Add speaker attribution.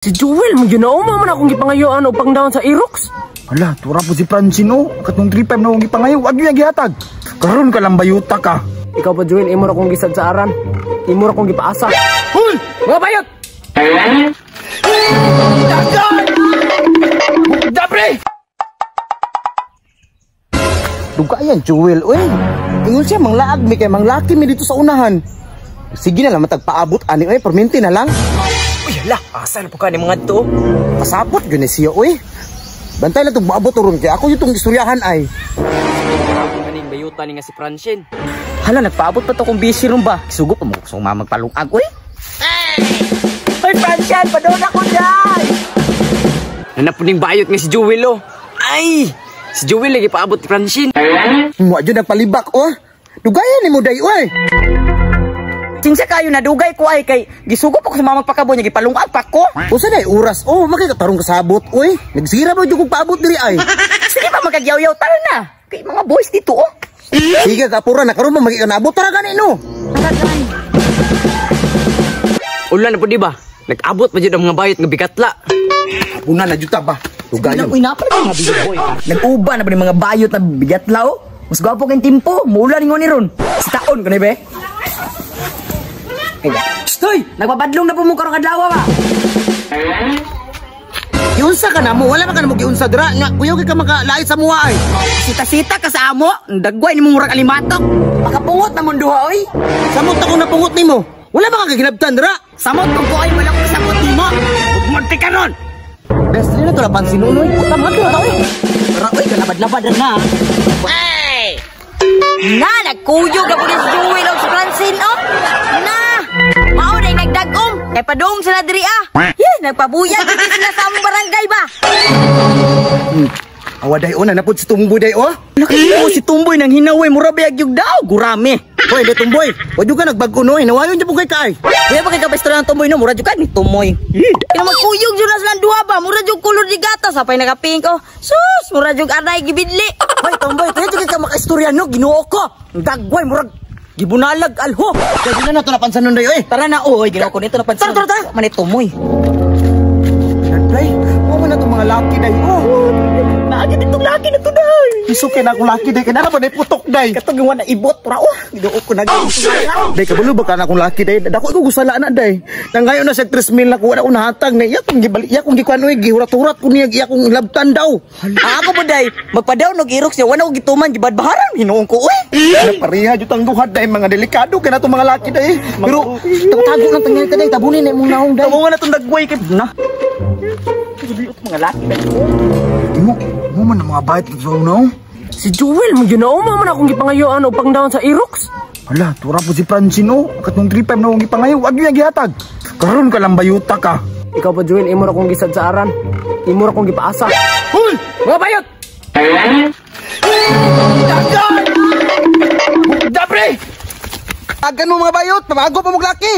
Speaker 1: Si Joel, magyunauma man akong gipangayuan o pangdaon sa Irox.
Speaker 2: Hala, tura po si Francino. Katong 3-5 na akong gipangayo. Wag yung gihatag. Karon ka lang bayuta ka.
Speaker 1: Ikaw pa, Joel, imo ra kong gisad sa aran. Imo ra kong gipaasa. Hoy! Mga bayot! Dagan! Dabre!
Speaker 2: Duga yan, Joel. Uy, ingon siya, manglaag mi kay manglaki mi dito sa unahan. Sige na lang, matagpaabot. Ani, uy, perminti na lang.
Speaker 1: Uy, hala, asa na po ka ni mga to?
Speaker 2: Pasapot, gani siya, uy. Bantay lang itong maabot ron kaya ako yung istoryahan ay.
Speaker 1: Kaning bayuta ni nga si Francine.
Speaker 3: Hala, nagpaabot pa to kung busy ron ba? Sugo pa mo kung magpalungag, uy.
Speaker 1: Ay, Francine, padoon ako dyan!
Speaker 3: Nanap po ning bayot nga si Joel, oh. Ay! Si Joel lagi paabot ni Francine.
Speaker 2: Mua dyan nagpalibak, oh. Dugayan ni mo day, uy.
Speaker 3: Singsa kayo na dugay ko ay kay gisugo pa ko sa mga magpakabo niya gipalungag pa ko.
Speaker 2: Usa na oras, oh, makikatarong kasabot, uy. Nagsira ba yung kong paabot diri ay?
Speaker 3: Sige pa magagyaw-yaw tara na. Kay mga boys dito, oh.
Speaker 2: Sige, kapura na karon mo magikanabot tara gani no.
Speaker 3: Ulan na po di ba? Nag-abot pa dyan ang mga bayot nga bigatla.
Speaker 2: Una na juta ba? Dugayon.
Speaker 3: Uy, napal mga big boy. Nag-uba na ba ng mga bayot na bigatla, oh. Mas gwapo kayong timpo. Mula ni ron. Sa taon ko na be. Stoy! Nagpabadlong na po mo karong adlaw ba?
Speaker 2: Giunsa ka na mo, wala pa ka na mo giunsa dira. Nga kuyaw ka makalait sa muha ay.
Speaker 3: Sita-sita ka sa amo. Dagway ni mong murag alimatok. Makapungot na mong duha, oy.
Speaker 2: Samot ako napungot nimo. Wala ba ka ginabtan dira?
Speaker 3: Samot kung ko ay wala kong samot nimo. Magmunti ka nun!
Speaker 2: Best rin na to lapan sinunoy.
Speaker 3: Tamad ko daw, eh. Pero, oy, kalabad-labad na. Hey! Na, nagkuyog na po ni Joel o si Francine, oh. Na! Mao na yung nagdagom. Kaya padong sila diri, ah. Yeah, nagpabuyag dito sila sa among barangay ba?
Speaker 2: Awaday o, nanapod si Tumboy day o.
Speaker 3: Nakita si Tumboy nang hinaway, murabayag yung daw, gurami.
Speaker 2: Hoy, de Tumboy, wadyo ka nagbagunoy, nawayon dyan po kay Kai.
Speaker 3: Kaya pa kay kapestura ng Tumboy, no? Muradyo ka ni Tumoy. Kaya magkuyog dyan na silang duha ba? Muradyo kulor di gata, sapay nagaping ko. Sus, muradyo aray gibidli.
Speaker 2: Hoy, Tumboy, tayo dyan ka makaistorya no, ginuo ko. Dagway, murag, gibunalag, alho. Kaya dyan na ito napansan nun day, oy.
Speaker 3: Tara na, oy, ginawa ko nito napansin.
Speaker 2: Tara.
Speaker 3: Manit Tumoy.
Speaker 2: Play, mo na itong mga laki day, oh.
Speaker 3: Naagad itong laki na to, day.
Speaker 2: Isukin ako laki day, kaya na ba na putok day.
Speaker 3: Katong yung na ibot, para, oh. Ginuo ko na
Speaker 2: day, kabalo ba ka na akong laki day? Dako ko gusala na day. Nang ngayon na sa 3,000 na kuha na akong nahatag na iya kong gibalik, iya kong gikuanoy, gihurat-hurat ko niya, iya kong labtan daw.
Speaker 3: Ako po, day. Magpadaw, nag-irox niya, wala ko gituman, gibadbaharan, hinuong ko, eh.
Speaker 2: Pariha jutang duhat day, mga delikado, kaya na itong mga laki day. Pero, tago lang tangyay ka day, tabunin na yung mong naong day.
Speaker 3: Tamo nga na itong dagway, kay na. Mga laki na ito.
Speaker 2: Mo man ang mga bayat ito, no?
Speaker 1: Si Joel, magyunauma man akong gipangayuan o pangdaon sa Irox.
Speaker 2: Hala, tura po si Francino. Katong 3-5 na akong gipangayo. Wag yung gihatag. Karon ka lang bayuta ka.
Speaker 1: Ikaw pa, Joel, imo ra kong gisad sa aran. Imo ra kong gipaasa. Hoy! Mga bayot! Dagan! Dabre!
Speaker 2: Agan mo mga bayot, pabago pa mong laki.